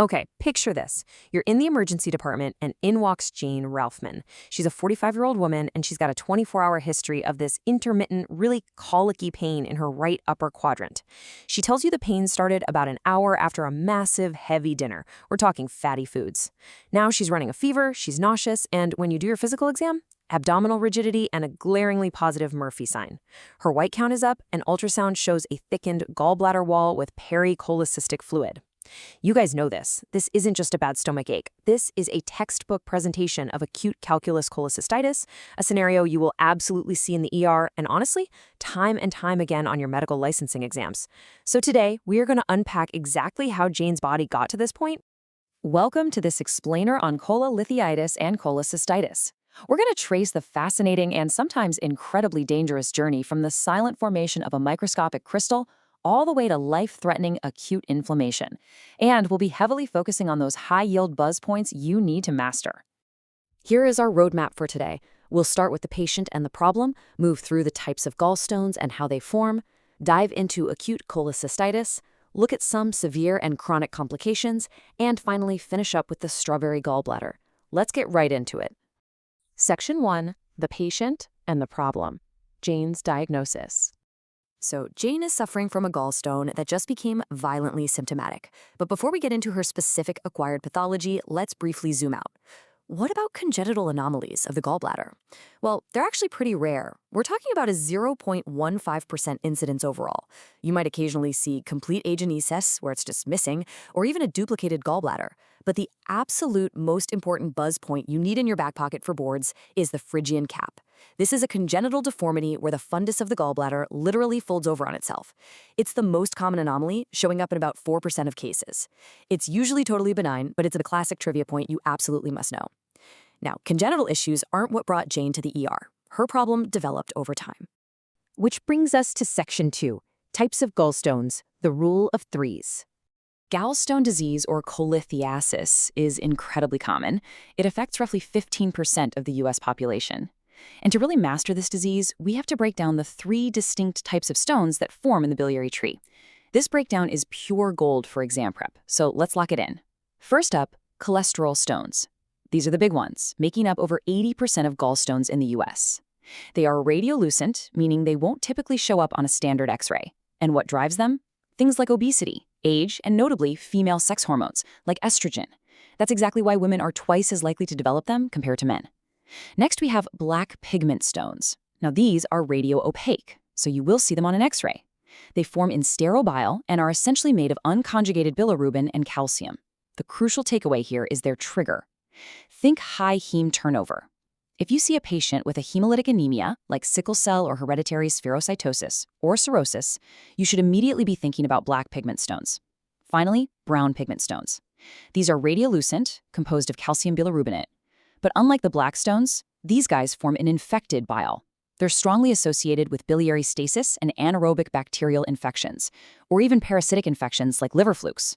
Okay, picture this. You're in the emergency department and in walks Jane Ralphman. She's a 45-year-old woman and she's got a 24-hour history of this intermittent, really colicky pain in her right upper quadrant. She tells you the pain started about an hour after a massive, heavy dinner. We're talking fatty foods. Now she's running a fever, she's nauseous, and when you do your physical exam, abdominal rigidity and a glaringly positive Murphy sign. Her white count is up and ultrasound shows a thickened gallbladder wall with pericholecystic fluid. You guys know this. This isn't just a bad stomach ache. This is a textbook presentation of acute calculus cholecystitis, a scenario you will absolutely see in the ER and honestly, time and time again on your medical licensing exams. So today, we are going to unpack exactly how Jane's body got to this point. Welcome to this explainer on cholelithiasis and cholecystitis. We're going to trace the fascinating and sometimes incredibly dangerous journey from the silent formation of a microscopic crystal all the way to life-threatening acute inflammation. And we'll be heavily focusing on those high-yield buzz points you need to master. Here is our roadmap for today. We'll start with the patient and the problem, move through the types of gallstones and how they form, dive into acute cholecystitis, look at some severe and chronic complications, and finally finish up with the strawberry gallbladder. Let's get right into it. Section 1, the patient and the problem. Jane's diagnosis. So Jane is suffering from a gallstone that just became violently symptomatic. But before we get into her specific acquired pathology, let's briefly zoom out. What about congenital anomalies of the gallbladder? Well, they're actually pretty rare. We're talking about a 0.15% incidence overall. You might occasionally see complete agenesis, where it's just missing, or even a duplicated gallbladder. But the absolute most important buzz point you need in your back pocket for boards is the Phrygian cap. This is a congenital deformity where the fundus of the gallbladder literally folds over on itself. It's the most common anomaly, showing up in about 4% of cases. It's usually totally benign, but it's a classic trivia point you absolutely must know. Now, congenital issues aren't what brought Jane to the ER. Her problem developed over time. Which brings us to Section 2, types of gallstones, the rule of threes. Gallstone disease, or cholelithiasis, is incredibly common. It affects roughly 15% of the U.S. population. And to really master this disease, we have to break down the 3 distinct types of stones that form in the biliary tree. This breakdown is pure gold for exam prep, so let's lock it in. First up, cholesterol stones. These are the big ones, making up over 80% of gallstones in the U.S. They are radiolucent, meaning they won't typically show up on a standard X-ray. And what drives them? Things like obesity, age, and notably female sex hormones, like estrogen. That's exactly why women are twice as likely to develop them compared to men. Next, we have black pigment stones. Now, these are radio-opaque, so you will see them on an X-ray. They form in sterile bile and are essentially made of unconjugated bilirubin and calcium. The crucial takeaway here is their trigger. Think high heme turnover. If you see a patient with a hemolytic anemia, like sickle cell or hereditary spherocytosis or cirrhosis, you should immediately be thinking about black pigment stones. Finally, brown pigment stones. These are radiolucent, composed of calcium bilirubinate. But unlike the black stones, these guys form an infected bile. They're strongly associated with biliary stasis and anaerobic bacterial infections, or even parasitic infections like liver flukes.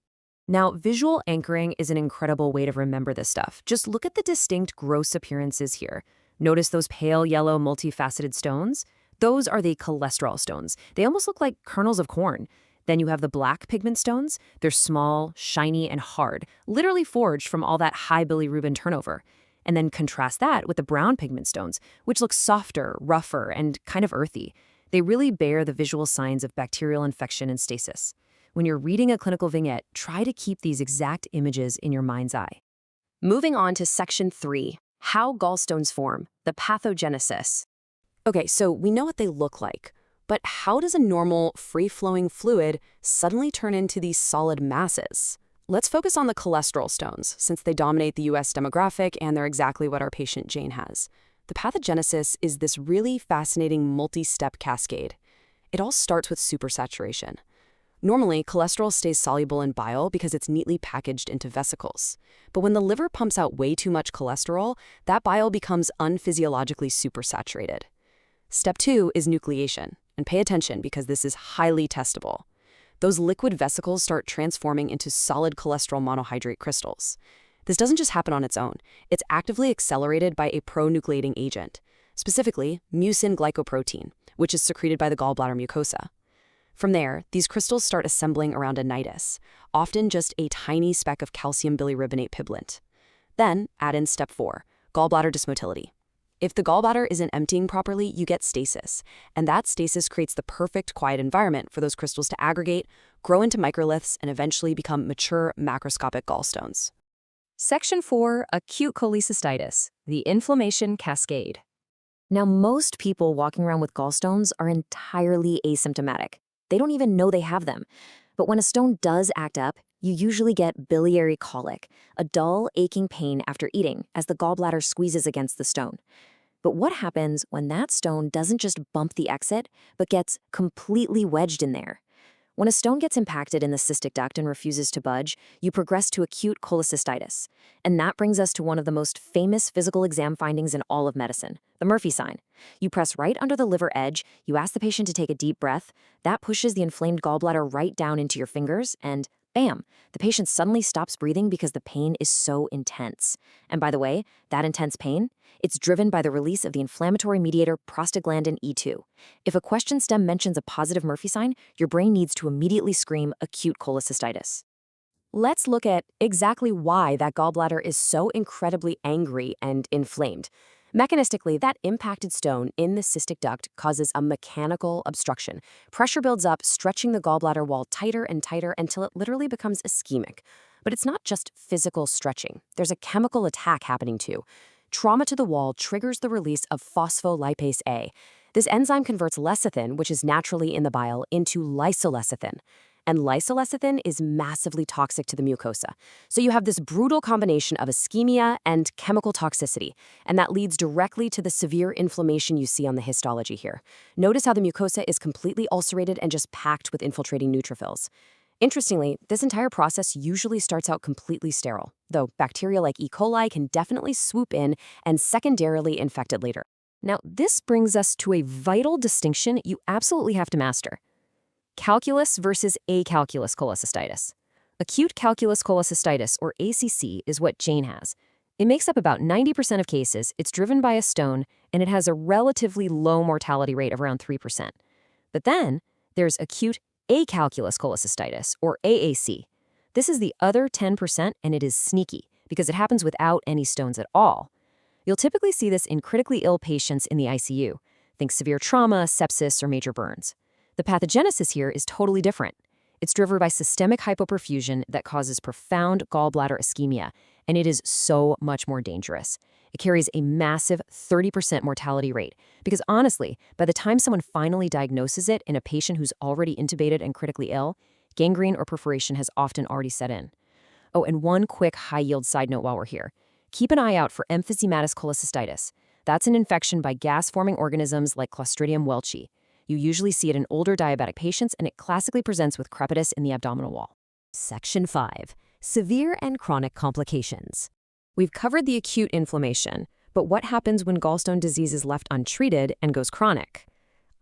Now, visual anchoring is an incredible way to remember this stuff. Just look at the distinct gross appearances here. Notice those pale yellow multifaceted stones? Those are the cholesterol stones. They almost look like kernels of corn. Then you have the black pigment stones. They're small, shiny, and hard, literally forged from all that high bilirubin turnover. And then contrast that with the brown pigment stones, which look softer, rougher, and kind of earthy. They really bear the visual signs of bacterial infection and stasis. When you're reading a clinical vignette, try to keep these exact images in your mind's eye. Moving on to Section 3, how gallstones form, the pathogenesis. Okay, so we know what they look like, but how does a normal, free-flowing fluid suddenly turn into these solid masses? Let's focus on the cholesterol stones, since they dominate the U.S. demographic and they're exactly what our patient Jane has. The pathogenesis is this really fascinating multi-step cascade. It all starts with supersaturation. Normally, cholesterol stays soluble in bile because it's neatly packaged into vesicles. But when the liver pumps out way too much cholesterol, that bile becomes unphysiologically supersaturated. Step 2 is nucleation, and pay attention because this is highly testable. Those liquid vesicles start transforming into solid cholesterol monohydrate crystals. This doesn't just happen on its own. It's actively accelerated by a pronucleating agent, specifically mucin glycoprotein, which is secreted by the gallbladder mucosa. From there, these crystals start assembling around a nidus, often just a tiny speck of calcium bilirubinate pigment. Then, add in step 4, gallbladder dysmotility. If the gallbladder isn't emptying properly, you get stasis, and that stasis creates the perfect quiet environment for those crystals to aggregate, grow into microliths, and eventually become mature macroscopic gallstones. Section 4, acute cholecystitis, the inflammation cascade. Now, most people walking around with gallstones are entirely asymptomatic. They don't even know they have them. But when a stone does act up, you usually get biliary colic, a dull, aching pain after eating as the gallbladder squeezes against the stone. But what happens when that stone doesn't just bump the exit, but gets completely wedged in there? When a stone gets impacted in the cystic duct and refuses to budge, you progress to acute cholecystitis. And that brings us to one of the most famous physical exam findings in all of medicine, the Murphy sign. You press right under the liver edge, you ask the patient to take a deep breath, that pushes the inflamed gallbladder right down into your fingers, and bam, the patient suddenly stops breathing because the pain is so intense. And by the way, that intense pain, it's driven by the release of the inflammatory mediator prostaglandin E2. If a question stem mentions a positive Murphy sign, your brain needs to immediately scream acute cholecystitis. Let's look at exactly why that gallbladder is so incredibly angry and inflamed. Mechanistically, that impacted stone in the cystic duct causes a mechanical obstruction. Pressure builds up, stretching the gallbladder wall tighter and tighter until it literally becomes ischemic. But it's not just physical stretching. There's a chemical attack happening too. Trauma to the wall triggers the release of phospholipase A. This enzyme converts lecithin, which is naturally in the bile, into lysolecithin. And lysolecithin is massively toxic to the mucosa. So you have this brutal combination of ischemia and chemical toxicity, and that leads directly to the severe inflammation you see on the histology here. Notice how the mucosa is completely ulcerated and just packed with infiltrating neutrophils. Interestingly, this entire process usually starts out completely sterile, though bacteria like E. coli can definitely swoop in and secondarily infect it later. Now, this brings us to a vital distinction you absolutely have to master. Calculus versus acalculous cholecystitis. Acute calculous cholecystitis, or ACC, is what Jane has. It makes up about 90% of cases, it's driven by a stone, and it has a relatively low mortality rate of around 3%. But then, there's acute acalculous cholecystitis, or AAC. This is the other 10%, and it is sneaky, because it happens without any stones at all. You'll typically see this in critically ill patients in the ICU. Think severe trauma, sepsis, or major burns. The pathogenesis here is totally different. It's driven by systemic hypoperfusion that causes profound gallbladder ischemia, and it is so much more dangerous. It carries a massive 30% mortality rate, because honestly, by the time someone finally diagnoses it in a patient who's already intubated and critically ill, gangrene or perforation has often already set in. Oh, and one quick high-yield side note while we're here. Keep an eye out for emphysematous cholecystitis. That's an infection by gas-forming organisms like Clostridium welchii. You usually see it in older diabetic patients, and it classically presents with crepitus in the abdominal wall. Section 5. Severe and chronic complications. We've covered the acute inflammation, but what happens when gallstone disease is left untreated and goes chronic?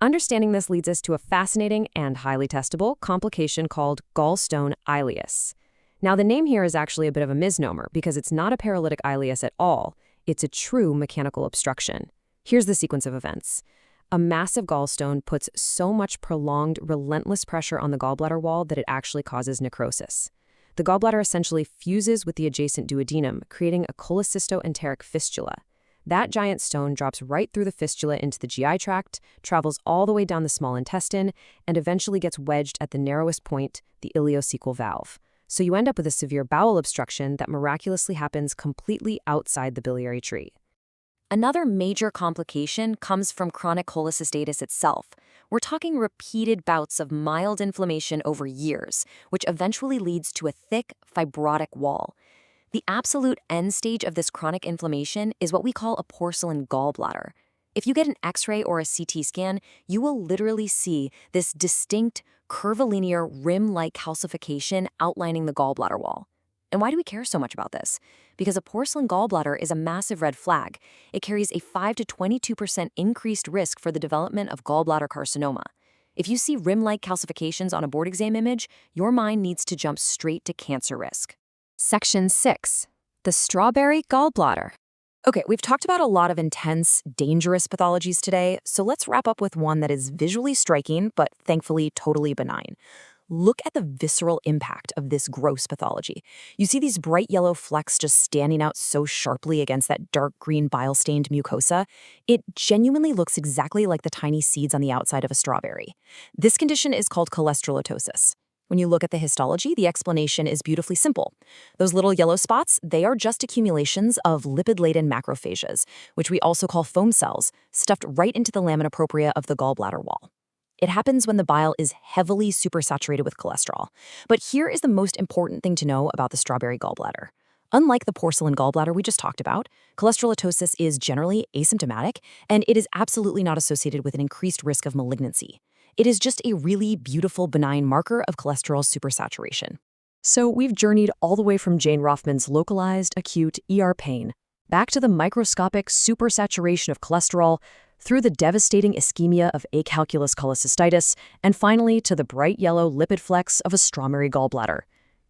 Understanding this leads us to a fascinating and highly testable complication called gallstone ileus. Now, the name here is actually a bit of a misnomer because it's not a paralytic ileus at all. It's a true mechanical obstruction. Here's the sequence of events. A massive gallstone puts so much prolonged, relentless pressure on the gallbladder wall that it actually causes necrosis. The gallbladder essentially fuses with the adjacent duodenum, creating a cholecystoenteric fistula. That giant stone drops right through the fistula into the GI tract, travels all the way down the small intestine, and eventually gets wedged at the narrowest point, the ileocecal valve. So you end up with a severe bowel obstruction that miraculously happens completely outside the biliary tree. Another major complication comes from chronic cholecystitis itself. We're talking repeated bouts of mild inflammation over years, which eventually leads to a thick, fibrotic wall. The absolute end stage of this chronic inflammation is what we call a porcelain gallbladder. If you get an X-ray or a CT scan, you will literally see this distinct, curvilinear, rim-like calcification outlining the gallbladder wall. And why do we care so much about this? Because a porcelain gallbladder is a massive red flag. It carries a 5 to 22% increased risk for the development of gallbladder carcinoma. If you see rim-like calcifications on a board exam image, your mind needs to jump straight to cancer risk. Section 6. The strawberry gallbladder. Okay, we've talked about a lot of intense, dangerous pathologies today, so let's wrap up with one that is visually striking, but thankfully totally benign. Look at the visceral impact of this gross pathology. You see these bright yellow flecks just standing out so sharply against that dark green bile-stained mucosa. It genuinely looks exactly like the tiny seeds on the outside of a strawberry. This condition is called cholelithiasis. When you look at the histology, the explanation is beautifully simple. Those little yellow spots, they are just accumulations of lipid-laden macrophages, which we also call foam cells, stuffed right into the lamina propria of the gallbladder wall. It happens when the bile is heavily supersaturated with cholesterol. But here is the most important thing to know about the strawberry gallbladder. Unlike the porcelain gallbladder we just talked about, cholelithiasis is generally asymptomatic, and it is absolutely not associated with an increased risk of malignancy. It is just a really beautiful, benign marker of cholesterol supersaturation. So we've journeyed all the way from Jane Rothman's localized, acute ER pain, back to the microscopic supersaturation of cholesterol, through the devastating ischemia of acalculous cholecystitis, and finally to the bright yellow lipid flecks of a strawberry gallbladder.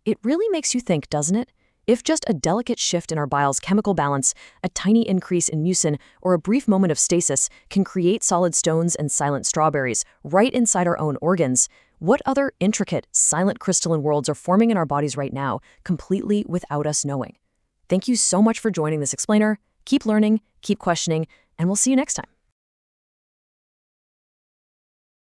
It really makes you think, doesn't it? If just a delicate shift in our bile's chemical balance, a tiny increase in mucin, or a brief moment of stasis can create solid stones and silent strawberries right inside our own organs, what other intricate, silent crystalline worlds are forming in our bodies right now, completely without us knowing? Thank you so much for joining this explainer. Keep learning, keep questioning, and we'll see you next time.